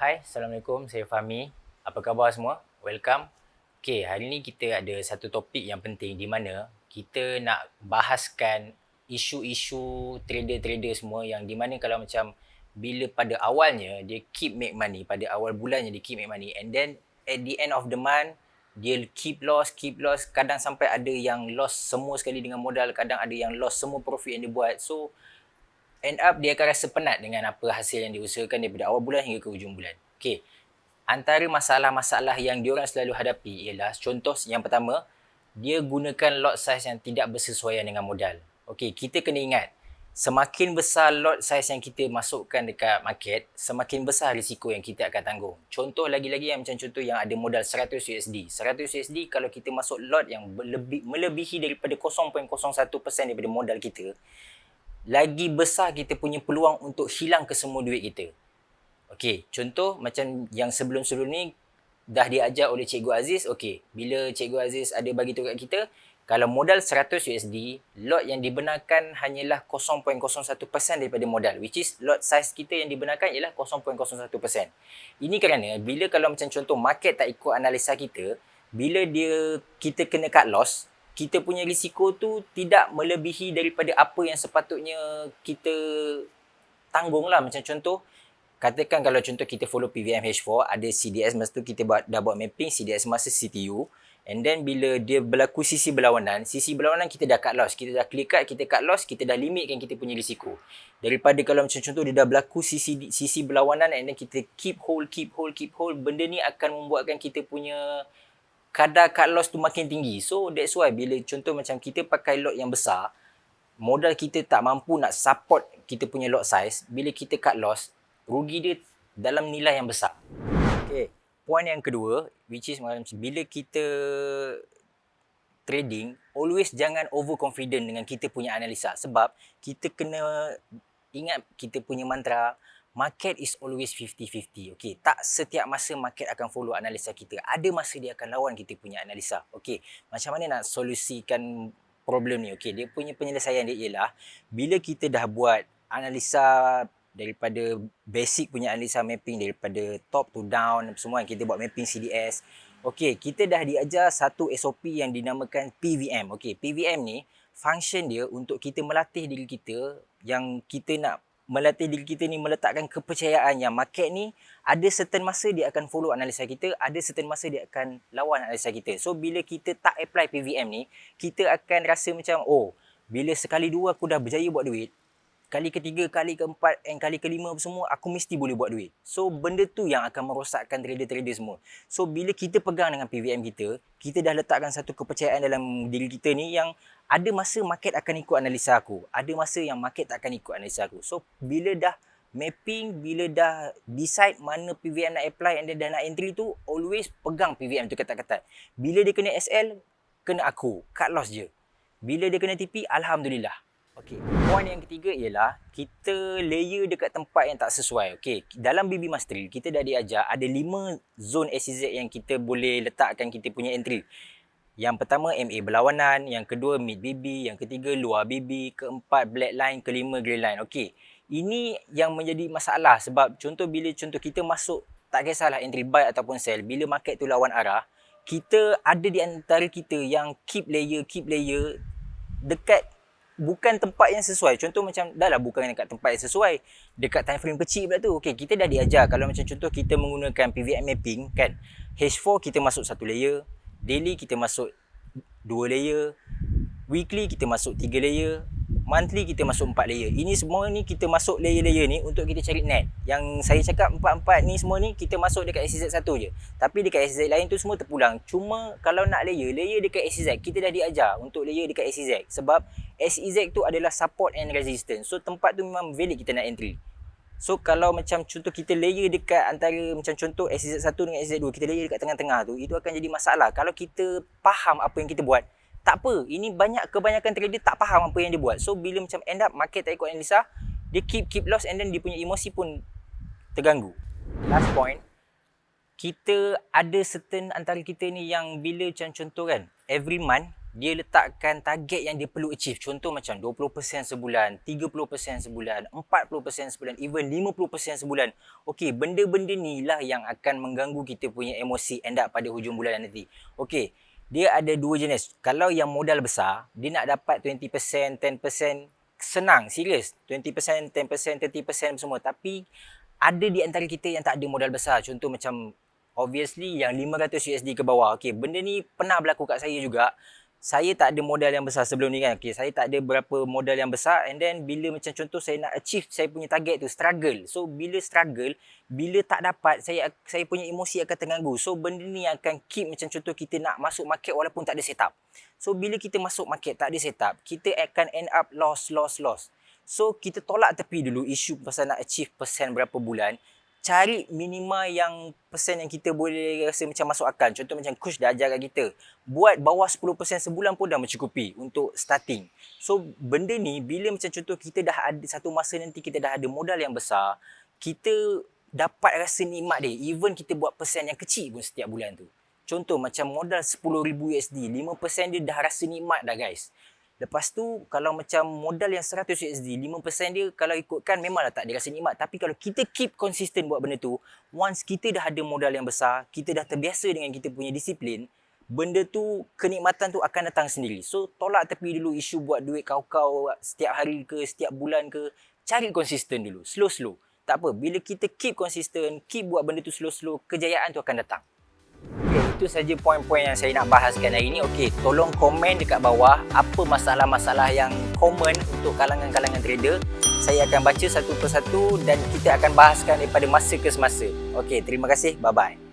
Hai, Assalamualaikum. Saya Fahmi. Apa khabar semua? Welcome. Okay, hari ni kita ada satu topik yang penting di mana kita nak bahaskan isu-isu trader-trader semua yang di mana kalau macam bila pada awalnya dia keep make money, pada awal bulannya dia keep make money and then at the end of the month dia keep loss, kadang sampai ada yang loss semua sekali dengan modal, kadang ada yang loss semua profit yang dia buat. So end up dia akan rasa penat dengan apa hasil yang diusahakan daripada awal bulan hingga ke hujung bulan. Okey. Antara masalah-masalah yang diorang selalu hadapi ialah contoh yang pertama, dia gunakan lot size yang tidak bersesuaian dengan modal. Okey, kita kena ingat, semakin besar lot size yang kita masukkan dekat market, semakin besar risiko yang kita akan tanggung. Contoh lagi-lagi yang macam contoh yang ada modal 100 USD. 100 USD kalau kita masuk lot yang melebihi daripada 0.01% daripada modal kita, lagi besar kita punya peluang untuk hilang kesemua duit kita. Okey, contoh macam yang sebelum-sebelum ni dah diajar oleh Cikgu Aziz. Okey, bila Cikgu Aziz ada bagi tahu kat kita, kalau modal 100 USD, lot yang dibenarkan hanyalah 0.01% daripada modal, which is lot size kita yang dibenarkan ialah 0.01%. Ini kerana bila kalau macam contoh market tak ikut analisa kita, bila kita kena cut loss, kita punya risiko tu tidak melebihi daripada apa yang sepatutnya kita tanggung lah. Macam contoh, katakan kalau contoh kita follow PVM H4, ada CDS masa tu kita dah buat mapping CDS masa CTU, and then bila dia berlaku sisi berlawanan kita dah cut loss, kita dah clear cut, kita cut loss, kita dah limitkan kita punya risiko. Daripada kalau macam contoh dia dah berlaku sisi berlawanan and then kita keep hold, benda ni akan membuatkan kita punya kadar cut loss tu makin tinggi. So that's why bila contoh macam kita pakai lot yang besar, modal kita tak mampu nak support kita punya lot size, bila kita cut loss, rugi dia dalam nilai yang besar. Okay, point yang kedua, which is macam bila kita trading, always jangan overconfident dengan kita punya analisa. Sebab kita kena ingat kita punya mantra, market is always 50-50. Okay, tak setiap masa market akan follow analisa kita. Ada masa dia akan lawan kita punya analisa. Okay, macam mana nak solusikan problem ni? Okay, dia punya penyelesaian dia ialah, bila kita dah buat analisa daripada basic punya analisa mapping, daripada top to down, semua yang kita buat mapping CDS. Okay, kita dah diajar satu SOP yang dinamakan PVM. Okay, PVM ni, function dia untuk kita melatih diri kita, yang kita nak melatih diri kita ni meletakkan kepercayaan yang market ni ada certain masa dia akan follow analisa kita, ada certain masa dia akan lawan analisa kita. So bila kita tak apply PVM ni, kita akan rasa macam, oh, bila sekali dua aku dah berjaya buat duit, kali ketiga, kali keempat and kali kelima semua aku mesti boleh buat duit. So benda tu yang akan merosakkan trader-trader semua. So bila kita pegang dengan PVM kita dah letakkan satu kepercayaan dalam diri kita ni yang ada masa market akan ikut analisa aku, ada masa yang market tak akan ikut analisa aku. So bila dah mapping, bila dah decide mana PVM nak apply and then dah nak entry tu, always pegang PVM tu ketat-ketat. Bila dia kena SL, kena aku, cut loss je. Bila dia kena TP, Alhamdulillah. Okay. Point yang ketiga ialah kita layer dekat tempat yang tak sesuai. Okay. Dalam BB Mastery, kita dah diajar ada 5 zone SCZ yang kita boleh letakkan kita punya entry. Yang pertama MA berlawanan, yang kedua mid BB, yang ketiga luar BB, keempat black line, kelima grey line. Okay. Ini yang menjadi masalah sebab bila kita masuk, tak kisahlah entry buy ataupun sell, bila market tu lawan arah, kita ada di antara kita yang keep layer dekat bukan tempat yang sesuai. Contoh macam, dah lah bukan dekat tempat yang sesuai, dekat time frame kecil pula tu. Okay, kita dah diajar kalau macam contoh kita menggunakan PVM mapping kan, H4 kita masuk 1 layer, daily kita masuk 2 layer, weekly kita masuk 3 layer, monthly kita masuk 4 layer. Ini semua ni kita masuk layer-layer ni untuk kita cari net. Yang saya cakap 4-4 ni semua ni kita masuk dekat SCZ 1 je. Tapi dekat SCZ lain tu semua terpulang. Cuma kalau nak layer dekat SCZ, kita dah diajar untuk layer dekat SCZ. Sebab SCZ tu adalah support and resistance. So tempat tu memang valid kita nak entry. So kalau macam contoh kita layer dekat antara macam contoh SCZ 1 dengan SCZ 2, kita layer dekat tengah-tengah tu, itu akan jadi masalah. Kalau kita faham apa yang kita buat, tak apa. Ini kebanyakan trader tak faham apa yang dia buat. So bila macam end up market tak ikut analisa, dia keep loss and then dia punya emosi pun terganggu. Last point, kita ada certain antara kita ni yang bila macam contoh kan, every month dia letakkan target yang dia perlu achieve. Contoh macam 20% sebulan, 30% sebulan, 40% sebulan, even 50% sebulan. Okey, benda-benda ni lah yang akan mengganggu kita punya emosi end up pada hujung bulan nanti. Okey, dia ada dua jenis. Kalau yang modal besar, dia nak dapat 20%, 10%, senang, serius. 20%, 10%, 30% semua. Tapi ada di antara kita yang tak ada modal besar. Contoh macam obviously yang 500 USD ke bawah. Okey, benda ni pernah berlaku kat saya juga. Saya tak ada modal yang besar sebelum ni kan. Okey, saya tak ada berapa modal yang besar, and then bila macam contoh saya nak achieve saya punya target tu, struggle. So bila struggle, bila tak dapat, saya punya emosi akan terganggu. So benda ni akan keep macam contoh kita nak masuk market walaupun tak ada setup. So bila kita masuk market tak ada setup, kita akan end up loss. So kita tolak tepi dulu isu pasal nak achieve persen berapa bulan. Cari minima yang persen yang kita boleh rasa macam masuk akal. Contoh macam coach dah ajar kat kita, buat bawah 10% sebulan pun dah mencukupi untuk starting. So benda ni bila macam contoh kita dah ada satu masa nanti kita dah ada modal yang besar, kita dapat rasa nikmat dia. Even kita buat persen yang kecil pun setiap bulan tu. Contoh macam modal 10,000 USD, 5% dia dah rasa nikmat dah guys. Lepas tu kalau macam modal yang 100 USD, 5% dia kalau ikutkan memanglah tak dirasa nikmat. Tapi kalau kita keep konsisten buat benda tu, once kita dah ada modal yang besar, kita dah terbiasa dengan kita punya disiplin, benda tu, kenikmatan tu akan datang sendiri. So tolak tepi dulu isu buat duit kau-kau setiap hari ke, setiap bulan ke. Cari konsisten dulu, slow. Tak apa, bila kita keep konsisten, keep buat benda tu slow, kejayaan tu akan datang. Okay, itu saja poin-poin yang saya nak bahaskan hari ini. Okey, tolong komen dekat bawah apa masalah-masalah yang common untuk kalangan-kalangan trader. Saya akan baca satu persatu dan kita akan bahaskan daripada masa ke semasa. Okey, terima kasih. Bye-bye.